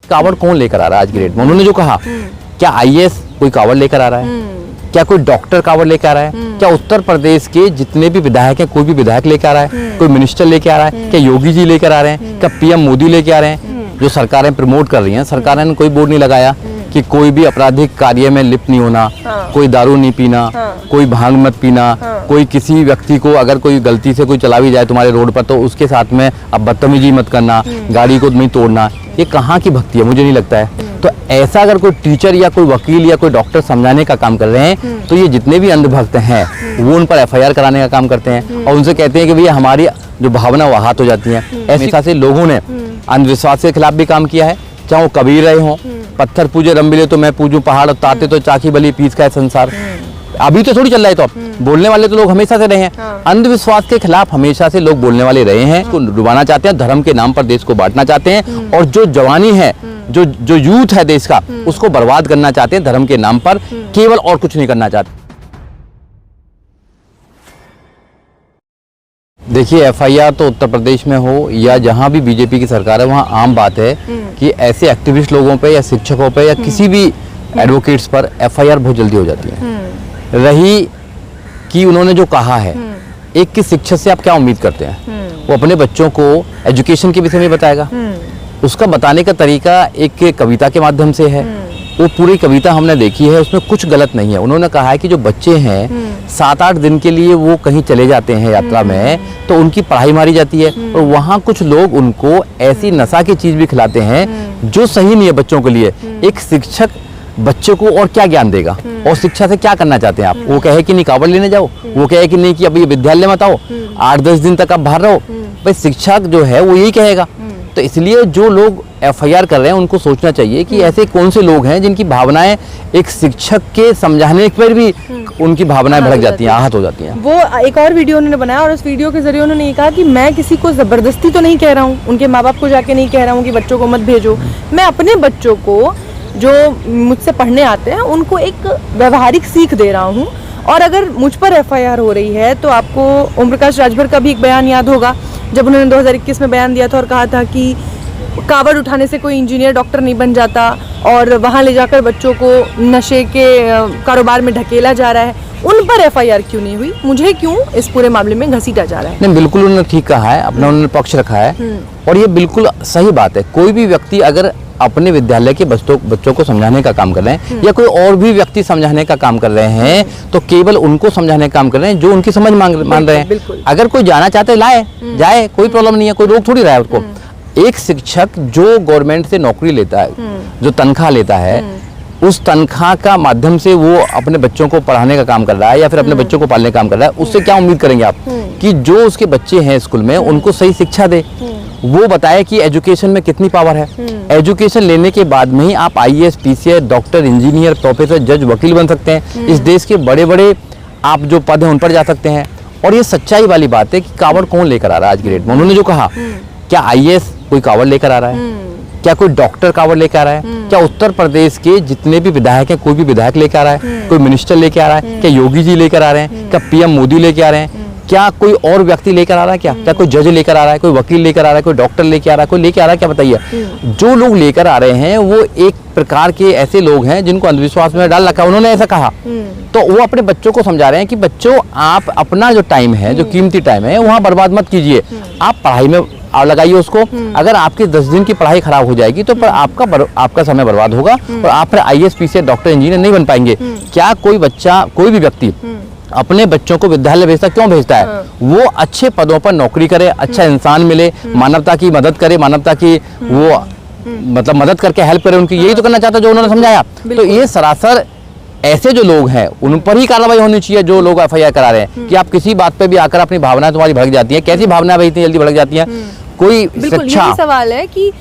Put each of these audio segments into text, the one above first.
कावड़ कौन लेकर आ रहा है आज की डेट में। उन्होंने जो कहा, क्या आईएएस कोई कावड़ लेकर आ रहा है, क्या कोई डॉक्टर कावड़ लेकर आ रहा है, क्या उत्तर प्रदेश के जितने भी विधायक हैं कोई भी विधायक लेकर आ रहा है, कोई मिनिस्टर लेकर आ रहा है, क्या योगी जी लेकर आ रहे हैं, क्या पीएम मोदी लेकर आ रहे हैं। जो सरकारें प्रमोट कर रही हैं, सरकारों ने कोई बोर्ड नहीं लगाया कि कोई भी आपराधिक कार्य में लिप्त नहीं होना, कोई दारू नहीं पीना, कोई भांग मत पीना, कोई किसी व्यक्ति को अगर कोई गलती से कोई चला भी जाए तुम्हारे रोड पर तो उसके साथ में अब बदतमीजी मत करना, गाड़ी को नहीं तोड़ना। ये कहाँ की भक्ति है, मुझे नहीं लगता है। तो ऐसा अगर कोई टीचर या कोई वकील या कोई डॉक्टर समझाने का काम कर रहे हैं तो ये जितने भी अंधभक्त हैं वो उन पर एफआईआर कराने का काम करते हैं और उनसे कहते हैं कि भैया हमारी जो भावना वो आहत हो जाती है। ऐसा से लोगों ने अंधविश्वास के खिलाफ भी काम किया है, चाहे वो कबीर रहे हों, पत्थर पूजे रंबिले तो मैं पूजूं पहाड़, ताते तो चाकी बली पीस का है संसार। अभी तो थोड़ी चल रहा है, तो बोलने वाले तो लोग हमेशा से रहे हैं। अंधविश्वास के खिलाफ हमेशा से लोग बोलने वाले रहे हैं, को डुबाना चाहते हैं, धर्म के नाम पर देश को बांटना चाहते हैं और जो जवानी है, जो यूथ है देश का, उसको बर्बाद करना चाहते हैं धर्म के नाम पर, केवल और कुछ नहीं करना चाहते। देखिए, एफआईआर तो उत्तर प्रदेश में हो या जहां भी बीजेपी की सरकार है वहां आम बात है कि ऐसे एक्टिविस्ट लोगों पे या शिक्षकों पे या किसी भी एडवोकेट्स पर एफआईआर बहुत जल्दी हो जाती है। रही कि उन्होंने जो कहा है, एक की शिक्षक से आप क्या उम्मीद करते हैं? वो अपने बच्चों को एजुकेशन के विषय में बताएगा। उसका बताने का तरीका एक कविता के माध्यम से है। वो पूरी कविता हमने देखी है, उसमें कुछ गलत नहीं है। उन्होंने कहा है कि जो बच्चे हैं 7-8 दिन के लिए वो कहीं चले जाते हैं यात्रा में, तो उनकी पढ़ाई मारी जाती है और वहाँ कुछ लोग उनको ऐसी नशा की चीज भी खिलाते हैं जो सही नहीं है बच्चों के लिए। एक शिक्षक बच्चे को और क्या ज्ञान देगा और शिक्षा से क्या करना चाहते हैं आप? वो कहे कि नहीं कावड़ लेने जाओ, वो कहे कि नहीं कि अभी विद्यालय मत आओ, 8-10 दिन तक आप बाहर रहो। भाई शिक्षक जो है वो यही कहेगा। तो इसलिए जो लोग एफआईआर कर रहे हैं उनको सोचना चाहिए कि ऐसे कौन से लोग हैं जिनकी भावनाएं एक शिक्षक के समझाने पर भी उनकी भावनाएं भड़क जाती हैं, आहत हो जाती हैं। वो एक और वीडियो उन्होंने बनाया और उस वीडियो के जरिए उन्होंने ये कहा कि मैं किसी को जबरदस्ती तो नहीं कह रहा हूँ, उनके माँ बाप को जाके नहीं कह रहा हूँ कि बच्चों को मत भेजो। मैं अपने बच्चों को जो मुझसे पढ़ने आते हैं उनको एक व्यवहारिक सीख दे रहा हूँ। और अगर मुझ पर एफआईआर हो रही है तो आपको ओम प्रकाश राजभर का भी एक बयान याद होगा, जब उन्होंने 2021 में बयान दिया था और कहा था कि कावड़ उठाने से कोई इंजीनियर डॉक्टर नहीं बन जाता और वहाँ ले जाकर बच्चों को नशे के कारोबार में ढकेला जा रहा है। उन पर एफआईआर क्यों नहीं हुई? मुझे क्यों इस पूरे मामले में घसीटा जा रहा है? नहीं, बिल्कुल उन्होंने ठीक कहा है, अपना उन्होंने पक्ष रखा है और ये बिल्कुल सही बात है। कोई भी व्यक्ति अगर अपने विद्यालय के बच्चों को समझाने का काम कर रहे हैं या कोई और भी व्यक्ति समझाने का काम कर रहे हैं तो केवल उनको समझाने का काम कर रहे हैं जो उनकी समझ मान रहे हैं। अगर कोई जाना चाहते लाए जाए, कोई प्रॉब्लम नहीं है, कोई रोक थोड़ी रहा है उसको। एक शिक्षक जो गवर्नमेंट से नौकरी लेता है, जो तनख्वाह लेता है, उस तनख्वाह का माध्यम से वो अपने बच्चों को पढ़ाने का काम कर रहा है या फिर अपने बच्चों को पालने का काम कर रहा है। उससे क्या उम्मीद करेंगे आप कि जो उसके बच्चे हैं स्कूल में उनको सही शिक्षा दे, वो बताए कि एजुकेशन में कितनी पावर है। एजुकेशन लेने के बाद में ही आप IAS, PCS, doctor, engineer, professor, जज, वकील बन सकते हैं। इस देश के बड़े बड़े आप जो पद हैं उन पर जा सकते हैं। और ये सच्चाई वाली बात है कि कावड़ कौन लेकर आ रहा है आज की डेट में। उन्होंने जो कहा, क्या आईएएस कोई कावड़ लेकर आ रहा है, क्या कोई डॉक्टर कावड़ लेकर आ रहा है, क्या उत्तर प्रदेश के जितने भी विधायक हैं कोई भी विधायक लेकर आ रहा है, कोई मिनिस्टर लेकर आ रहा है, क्या योगी जी लेकर आ रहे हैं, क्या पीएम मोदी लेकर आ रहे हैं, क्या कोई और व्यक्ति लेकर आ रहा है, क्या कोई जज लेकर आ रहा है, कोई वकील लेकर आ रहा है, कोई डॉक्टर लेकर आ रहा है, कोई लेकर आ रहा है? क्या बताइए। जो लोग लेकर आ रहे हैं वो एक प्रकार के ऐसे लोग हैं जिनको अंधविश्वास में डाल रखा है। उन्होंने ऐसा कहा तो वो अपने बच्चों को समझा रहे हैं कि बच्चों आप अपना जो टाइम है, जो कीमती टाइम है, वहाँ बर्बाद मत कीजिए, आप पढ़ाई में लगाइए उसको। अगर आपकी 10 दिन की पढ़ाई खराब हो जाएगी तो आपका समय बर्बाद होगा और आप फिर आईएएस, पीसीएस, डॉक्टर, इंजीनियर नहीं बन पाएंगे। क्या कोई बच्चा, कोई भी व्यक्ति अपने बच्चों को विद्यालय भेजता क्यों भेजता है? वो अच्छे पदों पर नौकरी करे, अच्छा इंसान मिले, मानवता की मदद करे, मानवता की वो मतलब मदद करके हेल्प करे उनकी, यही तो करना चाहता जो उन्होंने समझाया। तो ये सरासर ऐसे जो लोग हैं उन पर ही कार्रवाई होनी चाहिए जो लोग एफआईआर करा रहे हैं कि आप किसी बात पे भी आकर अपनी भावनाएं तुम्हारी भड़क जाती है। कैसी भावनाएं भाई इतनी जल्दी भड़क जाती हैं? कोई बिल्कुल यही सवाल है कि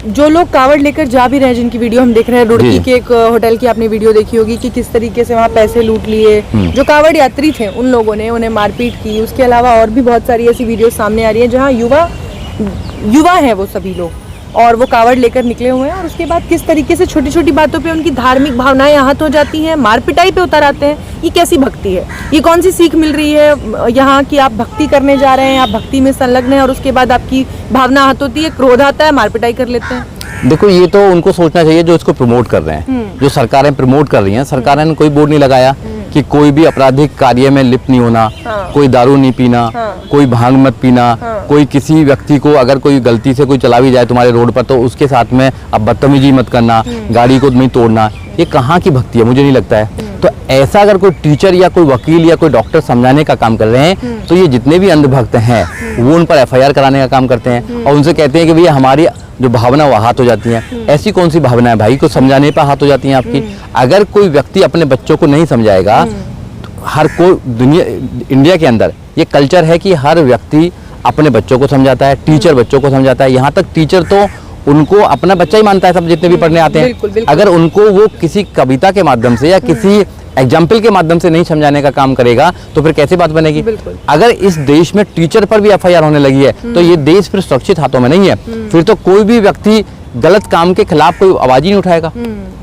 जो लोग कावड़ लेकर जा भी रहे हैं, जिनकी वीडियो हम देख रहे हैं, रुड़की के एक होटल की आपने वीडियो देखी होगी कि किस तरीके से वहाँ पैसे लूट लिए, जो कावड़ यात्री थे उन लोगों ने उन्हें मारपीट की। उसके अलावा और भी बहुत सारी ऐसी वीडियो सामने आ रही है जहाँ युवा हैं वो सभी लोग और वो कावड़ लेकर निकले हुए हैं और उसके बाद किस तरीके से छोटी छोटी बातों पे उनकी धार्मिक भावनाएं आहत हो जाती हैं, मार पिटाई पे उतर आते हैं। ये कैसी भक्ति है? ये कौन सी सीख मिल रही है यहाँ कि आप भक्ति करने जा रहे हैं, आप भक्ति में संलग्न हैं और उसके बाद आपकी भावना आहत होती है, क्रोध आता है, मार पिटाई कर लेते हैं? देखो ये तो उनको सोचना चाहिए जो इसको प्रमोट कर रहे हैं, जो सरकारें प्रमोट कर रही हैं। सरकारें ने कोई बोर्ड नहीं लगाया कि कोई भी आपराधिक कार्य में लिप्त नहीं होना, कोई दारू नहीं पीना, कोई भांग मत पीना, कोई किसी व्यक्ति को अगर कोई गलती से कोई चला भी जाए तुम्हारे रोड पर तो उसके साथ में अब बदतमीजी मत करना, गाड़ी को नहीं तोड़ना। ये कहाँ की भक्ति है, मुझे नहीं लगता है। तो ऐसा अगर कोई टीचर या कोई वकील या कोई डॉक्टर समझाने का काम कर रहे हैं तो ये जितने भी अंधभक्त हैं वो उन पर FIR कराने का काम करते हैं और उनसे कहते हैं कि भैया हमारी जो भावना वो हाथ हो जाती हैं। ऐसी कौन सी भावना है भाई, को समझाने पर हाथ हो जाती हैं आपकी। अगर कोई व्यक्ति अपने बच्चों को नहीं समझाएगा तो हर कोई दुनिया इंडिया के अंदर ये कल्चर है कि हर व्यक्ति अपने बच्चों को समझाता है, टीचर बच्चों को समझाता है। यहाँ तक टीचर तो उनको अपना बच्चा ही मानता है, सब जितने भी पढ़ने आते हैं। बिल्कुल, बिल्कुल। अगर उनको वो किसी कविता के माध्यम से या किसी एग्जाम्पल के माध्यम से नहीं समझाने का काम करेगा तो फिर कैसे बात बनेगी। अगर इस देश में टीचर पर भी FIR होने लगी है तो ये देश फिर सुरक्षित हाथों में नहीं है। फिर तो कोई भी व्यक्ति गलत काम के खिलाफ कोई आवाज ही नहीं उठाएगा।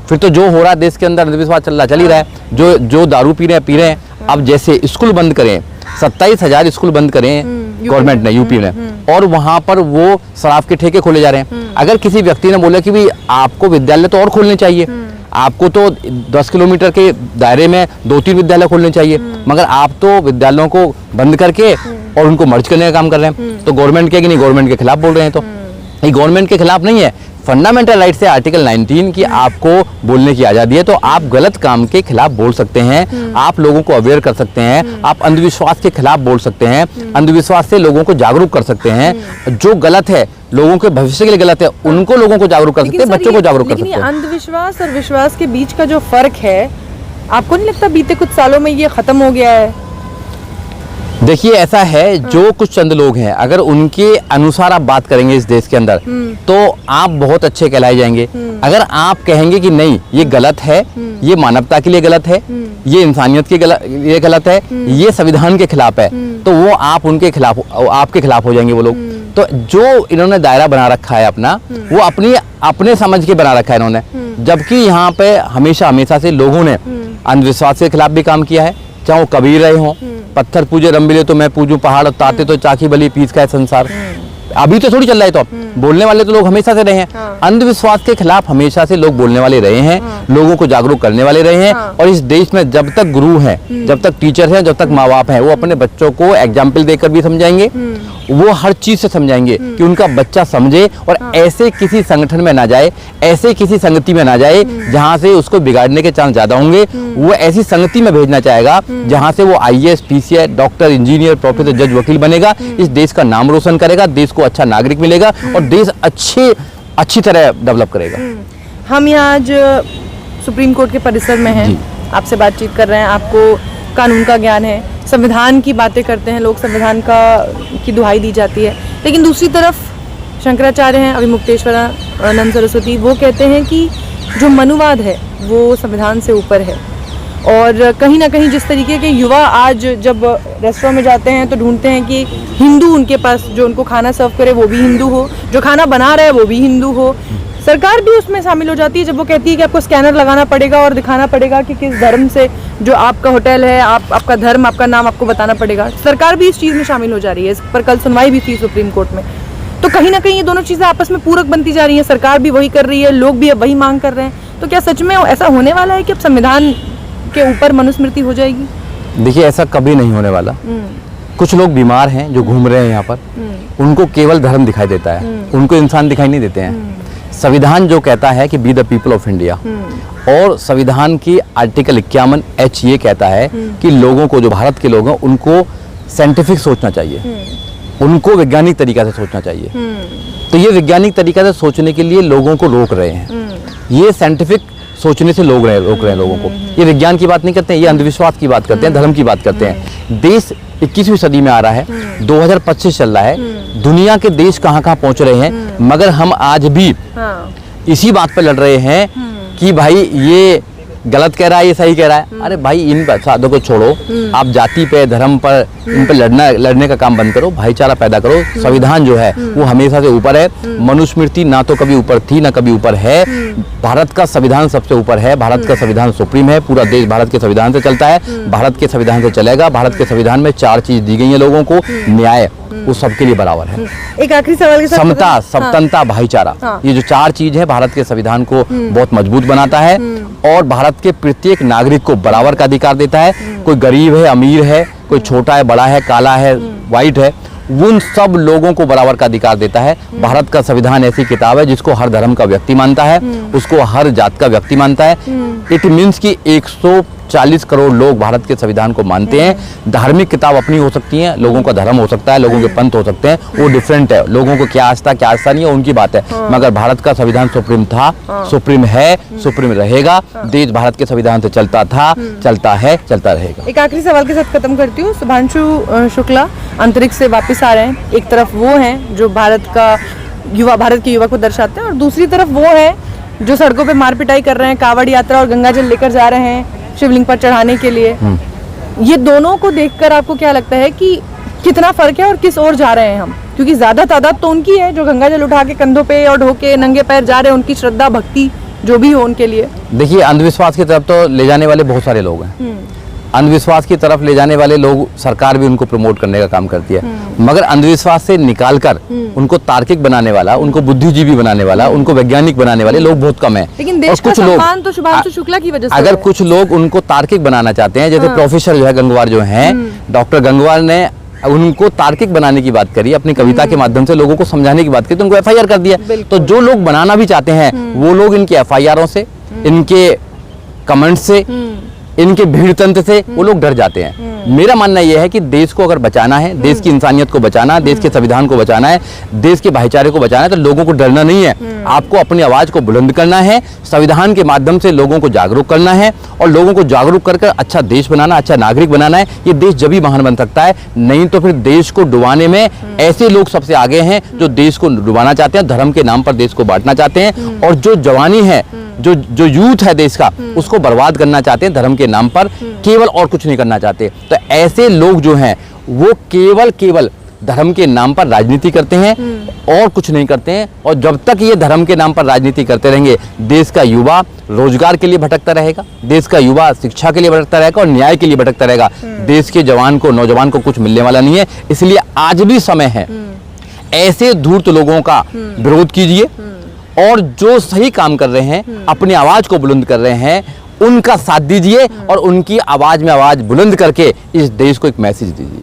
फिर तो जो हो रहा है देश के अंदर अंधविश्वास चल ही रहा है। जो दारू पी रहे हैं। अब जैसे स्कूल बंद करें, 27,000 स्कूल बंद करें गवर्नमेंट ने, यूपी ने, और वहां पर वो शराब के ठेके खोले जा रहे हैं। अगर किसी व्यक्ति ने बोला कि भाई आपको विद्यालय तो और खोलने चाहिए, आपको तो 10 किलोमीटर के दायरे में 2-3 विद्यालय खोलने चाहिए, मगर आप तो विद्यालयों को बंद करके और उनको मर्ज करने का काम कर रहे हैं। तो गवर्नमेंट के कि नहीं, गवर्नमेंट के खिलाफ बोल रहे हैं। तो ये गवर्नमेंट के खिलाफ नहीं है, फंडामेंटल राइट से आर्टिकल 19 की आपको बोलने की आज़ादी है। तो आप गलत काम के खिलाफ बोल सकते हैं, आप लोगों को अवेयर कर सकते हैं, आप अंधविश्वास के खिलाफ बोल सकते हैं, अंधविश्वास से लोगों को जागरूक कर सकते हैं। जो गलत है, लोगों के भविष्य के लिए गलत है, उनको लोगों को जागरूक कर सकते हैं, बच्चों को जागरूक कर सकते हैं। अंधविश्वास और विश्वास के बीच का जो फर्क है, आपको नहीं लगता बीते कुछ सालों में ये खत्म हो गया है? देखिए ऐसा है, जो कुछ चंद लोग हैं अगर उनके अनुसार आप बात करेंगे इस देश के अंदर तो आप बहुत अच्छे कहलाए जाएंगे। अगर आप कहेंगे कि नहीं ये गलत है, ये मानवता के लिए गलत है, ये इंसानियत के लिए गलत है, ये संविधान के खिलाफ है, तो वो आप उनके खिलाफ, आपके खिलाफ हो जाएंगे वो लोग। तो जो इन्होंने दायरा बना रखा है अपना, वो अपने समझ के बना रखा है इन्होंने। जबकि यहाँ पे हमेशा से लोगों ने अंधविश्वास के खिलाफ भी काम किया है, चाहे वो कबीर रहे हों, पत्थर पूजे रंबिले तो मैं पूजूं पहाड़, ताते तो चाकी बली पीस का है संसार। अभी तो थोड़ी चल रहा है, तो अब बोलने वाले तो लोग हमेशा से रहे हैं। अंधविश्वास के खिलाफ हमेशा से लोग बोलने वाले रहे हैं, लोगों को जागरूक करने वाले रहे हैं। और इस देश में जब तक गुरु हैं, जब तक टीचर हैं, जब तक माँ बाप हैं, वो अपने बच्चों को एग्जाम्पल देकर भी समझाएंगे, वो हर चीज से समझाएंगे कि उनका बच्चा समझे और ऐसे किसी संगठन में ना जाए, ऐसे किसी संगति में ना जाए जहां से उसको बिगाड़ने के चांस ज्यादा होंगे। वो ऐसी संगति में भेजना चाहेगा जहां से वो IAS, PCI, doctor, engineer, professor, जज, वकील बनेगा, इस देश का नाम रोशन करेगा, देश को अच्छा नागरिक मिलेगा और देश अच्छी तरह डेवलप करेगा। हम यहाँ आज सुप्रीम कोर्ट के परिसर में हैं, आपसे बातचीत कर रहे हैं, आपको कानून का ज्ञान है, संविधान की बातें करते हैं लोग, संविधान की दुहाई दी जाती है। लेकिन दूसरी तरफ शंकराचार्य हैं, अभिमुक्तेश्वरानंद सरस्वती, वो कहते हैं कि जो मनुवाद है वो संविधान से ऊपर है। और कहीं ना कहीं जिस तरीके के युवा आज जब रेस्टोरेंट में जाते हैं तो ढूंढते हैं कि हिंदू उनके पास जो उनको खाना सर्व करे वो भी हिंदू हो, जो खाना बना रहा है वो भी हिंदू हो। सरकार भी उसमें शामिल हो जाती है जब वो कहती है कि आपको स्कैनर लगाना पड़ेगा और दिखाना पड़ेगा कि किस धर्म से जो आपका होटल है, आपका धर्म, आपका नाम आपको बताना पड़ेगा। सरकार भी इस चीज़ में शामिल हो जा रही है। इस पर कल सुनवाई भी थी सुप्रीम कोर्ट में। तो कहीं ना कहीं ये दोनों चीज़ें आपस में पूरक बनती जा रही हैं। सरकार भी वही कर रही है, लोग भी अब वही मांग कर रहे हैं। तो क्या सच में ऐसा होने वाला है कि अब संविधान के ऊपर मनुस्मृति हो जाएगी? देखिए ऐसा कभी नहीं होने वाला। कुछ लोग बीमार हैं जो घूम रहे हैं यहाँ पर, उनको केवल धर्म दिखाई देता है, उनको इंसान दिखाई नहीं देते हैं। संविधान जो कहता है कि be the people of India, और संविधान की आर्टिकल 51H ये कहता है कि लोगों को, जो भारत के लोग हैं, उनको साइंटिफिक सोचना चाहिए, उनको वैज्ञानिक तरीका से सोचना चाहिए। तो ये वैज्ञानिक तरीका से सोचने के लिए लोगों को रोक रहे हैं। ये साइंटिफिक सोचने से रोक रहे हैं लोगों को। ये विज्ञान की बात नहीं करते हैं, ये अंधविश्वास की बात करते हैं, धर्म की बात करते हैं। देश 21वीं सदी में आ रहा है, 2025 चल रहा है, दुनिया के देश कहाँ कहाँ पहुंच रहे हैं, मगर हम आज भी इसी बात पर लड़ रहे हैं कि भाई ये गलत कह रहा है, ये सही कह रहा है। अरे भाई इन साधों को छोड़ो, आप जाति पे, धर्म पर, इन पर लड़ने का काम बंद करो, भाईचारा पैदा करो। संविधान जो है वो हमेशा से ऊपर है। मनुस्मृति ना तो कभी ऊपर थी ना कभी ऊपर है। भारत का संविधान सबसे ऊपर है। भारत का संविधान सुप्रीम है। पूरा देश भारत के संविधान से चलता है, भारत के संविधान से चलेगा। भारत के संविधान में 4 चीज दी गई है लोगों को: न्याय, वो सबके लिए बराबर है। एक आखिरी सवाल के साथ समता, खत्म- हाँ, सबतंता, भाईचारा, हाँ। ये जो 4 चीज है भारत के संविधान को बहुत मजबूत बनाता है और भारत के प्रत्येक नागरिक को बराबर का अधिकार देता है। कोई गरीब है, अमीर है, कोई छोटा है, बड़ा है, काला है, व्हाइट है, उन सब लोगों को बराबर का अधिकार देता है। भारत का संविधान ऐसी किताब है जिसको हर धर्म का व्यक्ति मानता है, उसको हर जात का व्यक्ति मानता है। इट मीन्स कि 140 करोड़ लोग भारत के संविधान को मानते हैं। धार्मिक किताब अपनी हो सकती है, लोगों का धर्म हो सकता है, लोगों के पंथ हो सकते हैं, वो डिफरेंट है। लोगों को क्या आस्था क्या आस्था नहीं है उनकी बात है, मगर भारत का संविधान सुप्रीम था, सुप्रीम है, सुप्रीम रहेगा। देश भारत के संविधान से चलता था, चलता है, चलता रहेगा। एक आखिरी सवाल के साथ खत्म करती हूँ। शुभांशु शुक्ला अंतरिक्ष से वापस आ रहे हैं। एक तरफ वो हैं जो भारत के युवा को दर्शाते हैं और दूसरी तरफ वो है जो सड़कों पे मार पिटाई कर रहे हैं, कावड़ यात्रा और गंगा जल लेकर जा रहे हैं शिवलिंग पर चढ़ाने के लिए। ये दोनों को देखकर आपको क्या लगता है कि कितना फर्क है और किस ओर जा रहे हैं हम? क्योंकि ज्यादा तादाद तो उनकी है जो गंगा जल उठा के कंधों पे और ढोके नंगे पैर जा रहे हैं, उनकी श्रद्धा भक्ति जो भी हो उनके लिए। देखिए, अंधविश्वास की तरफ तो ले जाने वाले बहुत सारे लोग हैं। अंधविश्वास की तरफ ले जाने वाले लोग, सरकार भी उनको प्रमोट करने का काम करती है, मगर अंधविश्वास से निकालकर उनको तार्किक बनाने वाला, उनको बुद्धिजीवी बनाने वाला, उनको वैज्ञानिक बनाने वाले लोग बहुत कम हैं। लेकिन देश का सम्मान तो शुभांशु शुक्ला की वजह से अगर है। कुछ लोग उनको तार्किक बनाना चाहते हैं, जैसे प्रोफेसर जो है गंगवार जो हैं, डॉक्टर गंगवार ने उनको तार्किक बनाने की बात करी, अपनी कविता के माध्यम से लोगों को समझाने की बात करी, तो उनको FIR कर दिया। तो जो लोग बनाना भी चाहते हैं वो लोग इनके FIR से, इनके कमेंट से, इनके भीड़ तंत्र से वो लोग डर जाते हैं। मेरा मानना यह है कि देश को अगर बचाना है, देश की इंसानियत को बचाना, देश के संविधान को बचाना है, देश के भाईचारे को बचाना है, तो लोगों को डरना नहीं है। आपको अपनी आवाज को बुलंद करना है, संविधान के माध्यम से लोगों को जागरूक करना है और लोगों को जागरूक कर अच्छा देश बनाना, अच्छा नागरिक बनाना है। ये देश जब ही महान बन सकता है, नहीं तो फिर देश को डुबाने में ऐसे लोग सबसे आगे हैं जो देश को डुबाना चाहते हैं, धर्म के नाम पर देश को बांटना चाहते हैं और जो जवानी है, जो यूथ है देश का, उसको बर्बाद करना चाहते हैं धर्म के नाम पर, केवल और कुछ नहीं करना चाहते। तो ऐसे लोग जो हैं वो केवल धर्म के नाम पर राजनीति करते हैं और कुछ नहीं करते हैं। और जब तक ये धर्म के नाम पर राजनीति करते रहेंगे, देश का युवा रोजगार के लिए भटकता रहेगा, देश का युवा शिक्षा के लिए भटकता रहेगा और न्याय के लिए भटकता रहेगा। देश के जवान को, नौजवान को कुछ मिलने वाला नहीं है। इसलिए आज भी समय है, ऐसे धूर्त लोगों का विरोध कीजिए और जो सही काम कर रहे हैं, अपनी आवाज को बुलंद कर रहे हैं, उनका साथ दीजिए और उनकी आवाज में आवाज बुलंद करके इस देश को एक मैसेज दीजिए।